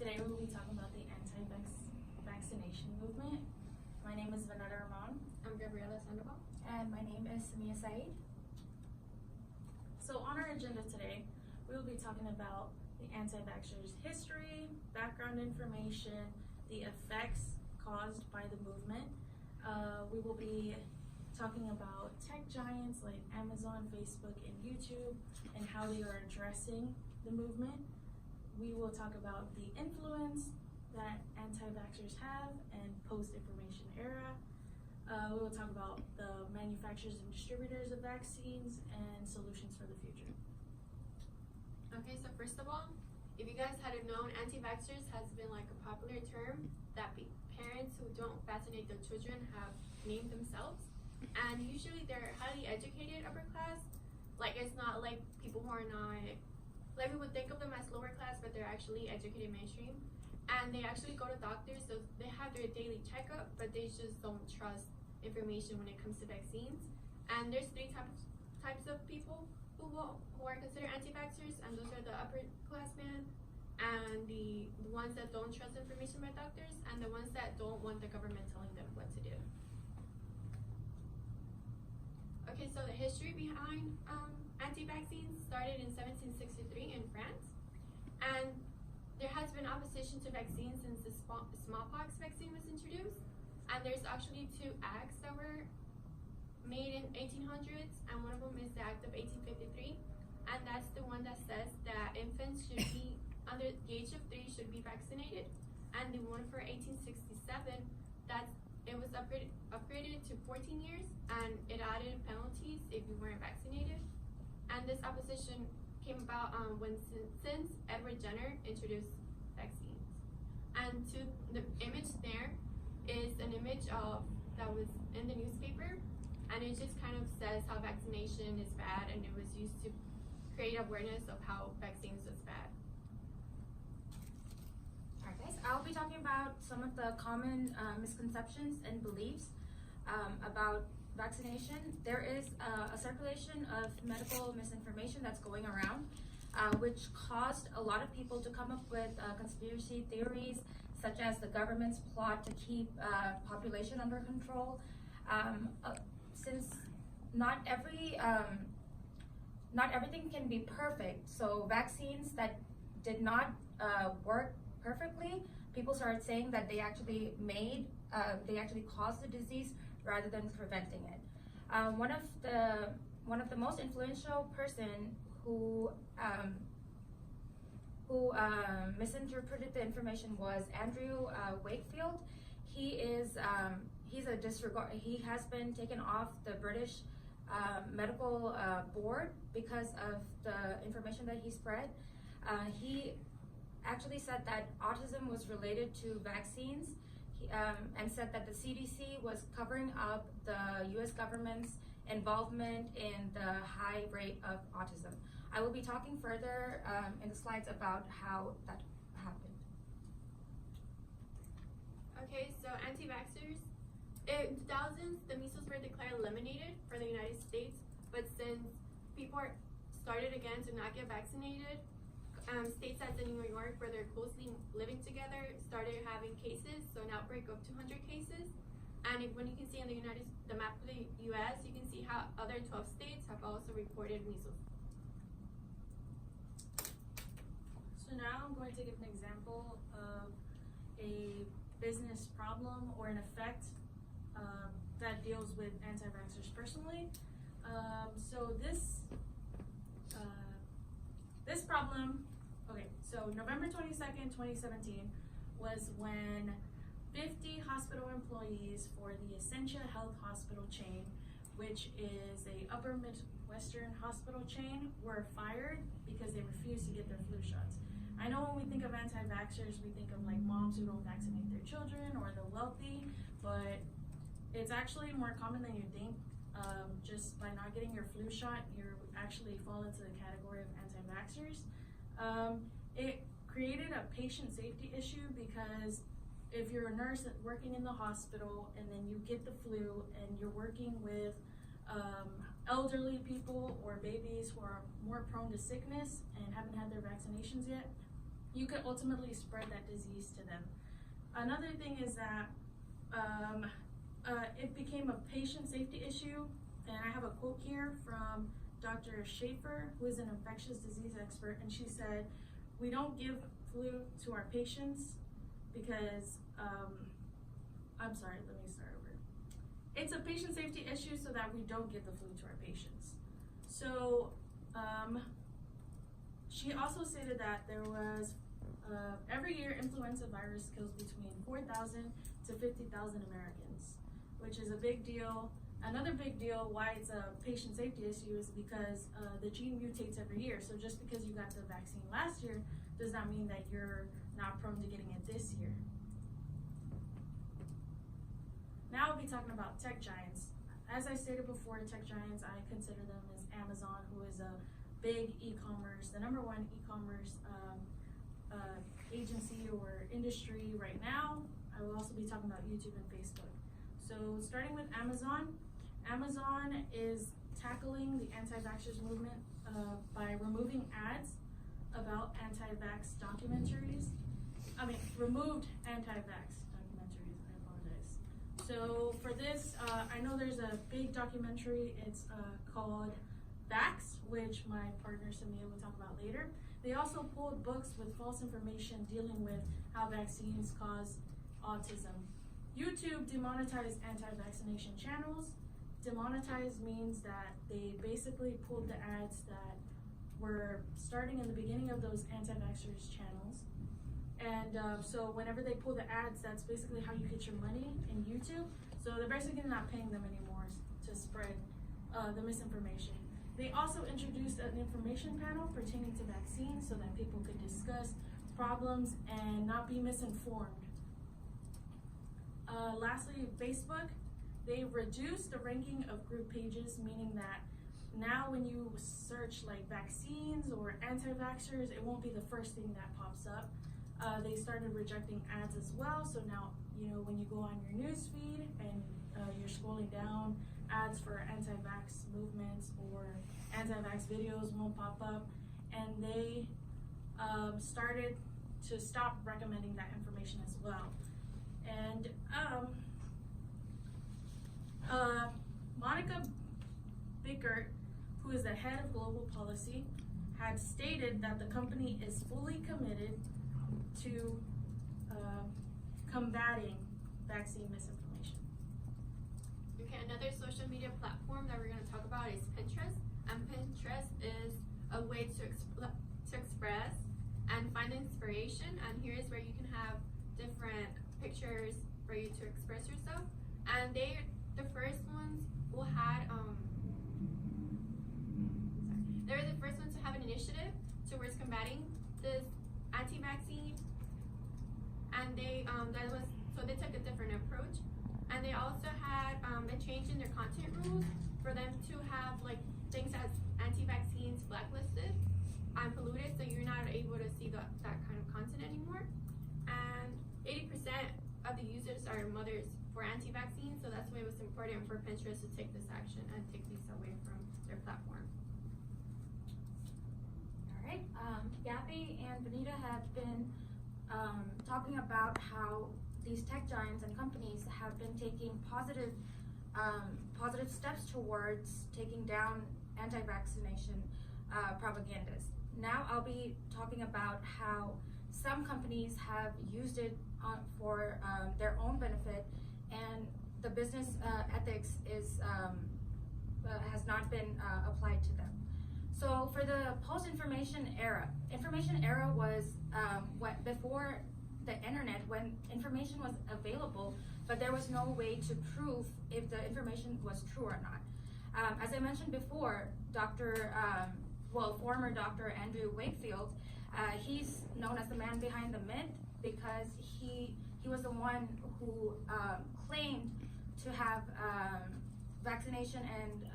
Today we will be talking about the anti-vaccination movement. My name is Vanetta Rahman. I'm Gabriela Sandoval. And my name is Samia Saeed. So on our agenda today, we will be talking about the anti-vaxxers' history, background information, the effects caused by the movement. We will be talking about tech giants like Amazon, Facebook, and YouTube and how they are addressing the movement. We will talk about the influence that anti-vaxxers have and post-information era. We will talk about the manufacturers and distributors of vaccines and solutions for the future. Okay, so first of all, if you guys hadn't known, anti-vaxxers has been like a popular term that parents who don't vaccinate their children have named themselves. And usually they're highly educated upper class. Like, it's not like people who are not, like, we would think of them as lower class, but they're actually educated mainstream. And they actually go to doctors, so they have their daily checkup, but they just don't trust information when it comes to vaccines. And there's three types of people who are considered anti-vaxxers, and those are the upper class men, and the ones that don't trust information by doctors, and the ones that don't want the government telling them what to do. Okay, so the history behind anti-vaccines started in 1763 in France, and there has been opposition to vaccines since the smallpox vaccine was introduced. And there's actually two acts that were made in 1800s, and one of them is the Act of 1853, and that's the one that says that infants should be under the age of 3 should be vaccinated. And the one for 1867, it was upgraded to 14 years, and it added penalties if you weren't vaccinated. And this opposition came about since Edward Jenner introduced vaccines. And to the image there is an image that was in the newspaper, and it just kind of says how vaccination is bad, and it was used to create awareness of how vaccines was bad. Alright guys, I'll be talking about some of the common misconceptions and beliefs about vaccination. There is a circulation of medical misinformation that's going around, which caused a lot of people to come up with conspiracy theories, such as the government's plot to keep population under control. Since not everything can be perfect, so vaccines that did not work perfectly, people started saying that they actually caused the disease rather than preventing it. One of the most influential person who misinterpreted the information was Andrew Wakefield. He has been taken off the British medical board because of the information that he spread. He actually said that autism was related to vaccines, and said that the CDC was covering up the US government's involvement in the high rate of autism. I will be talking further in the slides about how that happened. Okay, so anti-vaxxers. In 2000s, the measles were declared eliminated for the United States, but since people started again to not get vaccinated, states such as New York, where they're closely living together, started having cases, so an outbreak of 200 cases. And when you can see on the map of the US, you can see how other 12 states have also reported measles. So now I'm going to give an example of a business problem or an effect that deals with anti-vaxxers personally. So this problem, okay, so November 22nd, 2017 was when 50 hospital employees for the Essentia Health Hospital chain, which is a upper Midwestern hospital chain, were fired because they refused to get their flu shots. I know when we think of anti-vaxxers, we think of like moms who don't vaccinate their children or the wealthy, but it's actually more common than you think. Just by not getting your flu shot, you actually fall into the category of anti-vaxxers. It created a patient safety issue because if you're a nurse working in the hospital and then you get the flu and you're working with elderly people or babies who are more prone to sickness and haven't had their vaccinations yet, you could ultimately spread that disease to them. Another thing is that it became a patient safety issue, and I have a quote here from Dr. Schaefer, who is an infectious disease expert, and she said, "We don't give flu to our patients because, I'm sorry, let me start over. It's a patient safety issue so that we don't give the flu to our patients." So, she also stated that there was, every year influenza virus kills between 4,000 to 50,000 Americans, which is a big deal. Another big deal why it's a patient safety issue is because the gene mutates every year. So just because you got the vaccine last year does not mean that you're not prone to getting it this year. Now I'll be talking about tech giants. As I stated before, tech giants, I consider them as Amazon, who is a big e-commerce, the #1 e-commerce agency or industry right now. I will also be talking about YouTube and Facebook. So starting with Amazon, Amazon is tackling the anti-vaxxers movement by removing ads about anti-vax documentaries. Removed anti-vax documentaries, I apologize. So for this, I know there's a big documentary, it's called Vax, which my partner Samia will talk about later. They also pulled books with false information dealing with how vaccines cause autism. YouTube demonetized anti-vaccination channels. Demonetized means that they basically pulled the ads that were starting in the beginning of those anti-vaxxers channels. And so whenever they pull the ads, that's basically how you get your money in YouTube. So they're basically not paying them anymore to spread the misinformation. They also introduced an information panel pertaining to vaccines so that people could discuss problems and not be misinformed. Lastly, Facebook, they reduced the ranking of group pages, meaning that now when you search like vaccines or anti-vaxxers, it won't be the first thing that pops up. They started rejecting ads as well, so now, when you go on your news feed and you're scrolling down, ads for anti-vax movements or anti-vax videos won't pop up, and they started to stop recommending that information as well. And Monica Bickert, who is the head of global policy, had stated that the company is fully committed to combating vaccine misinformation. Okay, another social media platform that we're going to talk about is Pinterest. And Pinterest is a way to express and find inspiration. And here is where you can have different pictures for you to express yourself. And they're the first ones who had they were the first ones to have an initiative towards combating this anti-vaccine, and they they took a different approach. And they also had a change in their content rules for them to have like things as anti-vaccines blacklisted and polluted, so you're not able to see that kind of content anymore. And 80% of the users are mothers for anti-vaccine, so that's why it was important for Pinterest to take this action and take these away from their platform. All right, Gabby and Benita have been talking about how these tech giants and companies have been taking positive steps towards taking down anti-vaccination propagandas. Now I'll be talking about how some companies have used it for their own benefit, and the business ethics has not been applied to them. So for the post-information era, information era was before the internet, when information was available, but there was no way to prove if the information was true or not. As I mentioned before, former Dr. Andrew Wakefield, he's known as the man behind the myth because he was the one who claimed to have vaccination and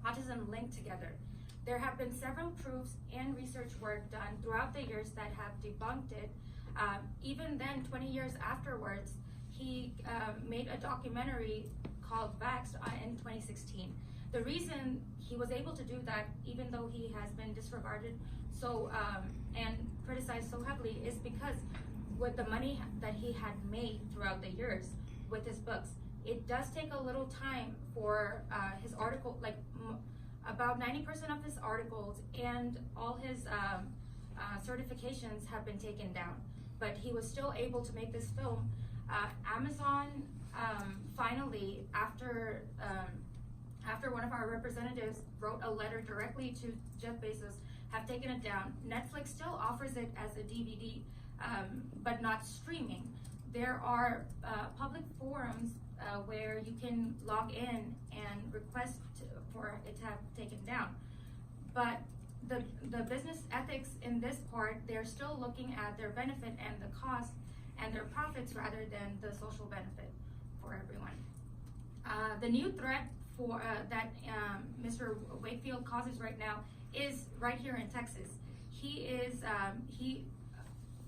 autism linked together. There have been several proofs and research work done throughout the years that have debunked it. Even then, 20 years afterwards, he made a documentary called Vax in 2016. The reason he was able to do that, even though he has been disregarded and criticized so heavily, is because with the money that he had made throughout the years with his books, it does take a little time for his article, like about 90% of his articles and all his certifications have been taken down. But he was still able to make this film. Amazon finally, after one of our representatives wrote a letter directly to Jeff Bezos, have taken it down. Netflix still offers it as a DVD, but not streaming. There are public forums where you can log in and request for it to have taken down. But the business ethics in this part, they're still looking at their benefit and the cost and their profits rather than the social benefit for everyone. The new threat for that Mr. Wakefield causes right now is right here in Texas. He is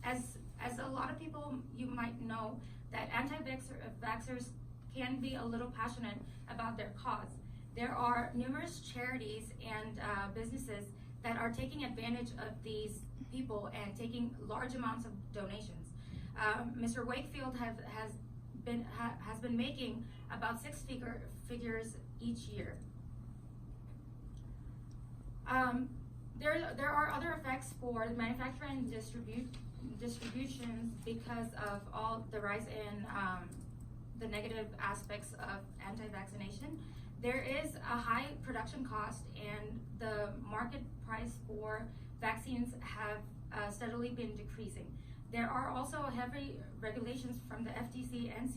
as a lot of people you might know, that anti-vaxxers can be a little passionate about their cause. There are numerous charities and businesses that are taking advantage of these people and taking large amounts of donations. Mr. Wakefield has been making about six figures each year. There are other effects for the manufacturing and distributions because of all the rise in the negative aspects of anti-vaccination. There is a high production cost, and the market price for vaccines have steadily been decreasing. There are also heavy regulations from the FTC and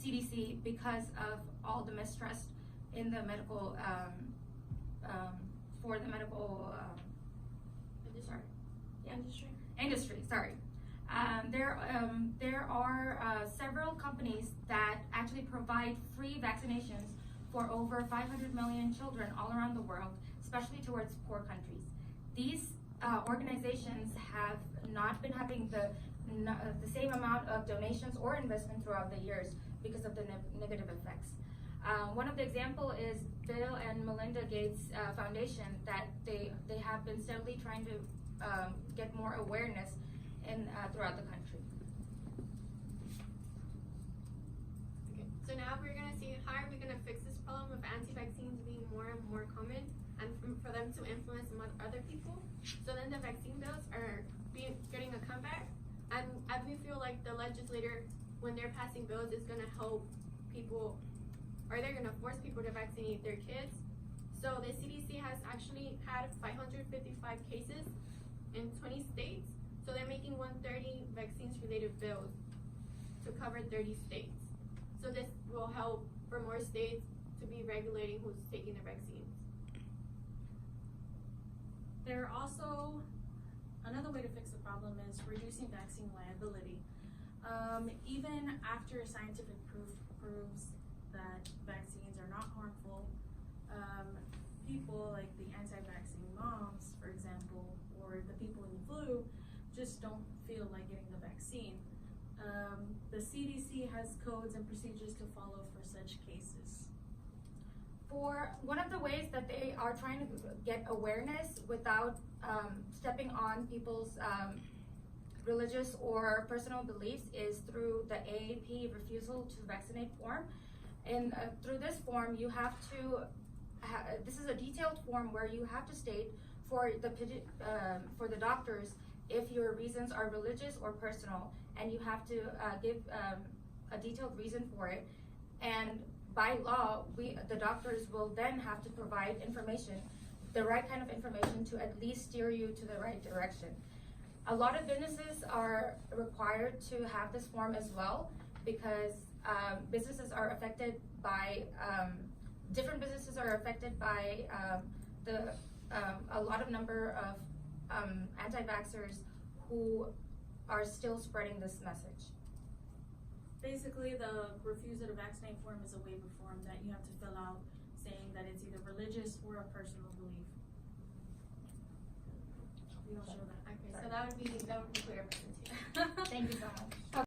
CDC because of all the mistrust in the medical for the medical industry. There are several companies that actually provide free vaccinations for over 500 million children all around the world, especially towards poor countries. These organizations have not been having the same amount of donations or investment throughout the years because of the negative effects. One of the example is Bill and Melinda Gates Foundation, that they have been steadily trying to get more awareness throughout the country. Okay, so now we're gonna see how are we gonna fix this problem of anti-vaccines being more and more common, and for them to influence other people. So then the vaccine bills are getting a comeback, and we feel like the legislator, when they're passing bills, is gonna help people, or they're gonna force people to vaccinate their kids. So the CDC has actually had 555 cases in 20 states. So they're making 130 vaccines-related bills to cover 30 states. So this will help for more states to be regulating who's taking the vaccines. There are also, another way to fix the problem is reducing vaccine liability. Even after scientific proof proves that vaccines are not harmful, people like the anti-vaccine moms, for example, or the people in the flu, just don't feel like getting the vaccine. The CDC has codes and procedures to follow for such cases. For one of the ways that they are trying to get awareness without stepping on people's religious or personal beliefs is through the AAP refusal to vaccinate form. And through this form, you have to, this is a detailed form where you have to state for the doctors if your reasons are religious or personal, and you have to give a detailed reason for it. And by law, the doctors will then have to provide information, the right kind of information, to at least steer you to the right direction. A lot of businesses are required to have this form as well, because businesses are affected by, different businesses are affected by a lot of number of anti-vaxxers who are still spreading this message. Basically, the refusal to vaccinate form is a waiver form that you have to fill out saying that it's either religious or a personal belief. We don't show that. Okay, so that would be clear presentation. Thank you so much.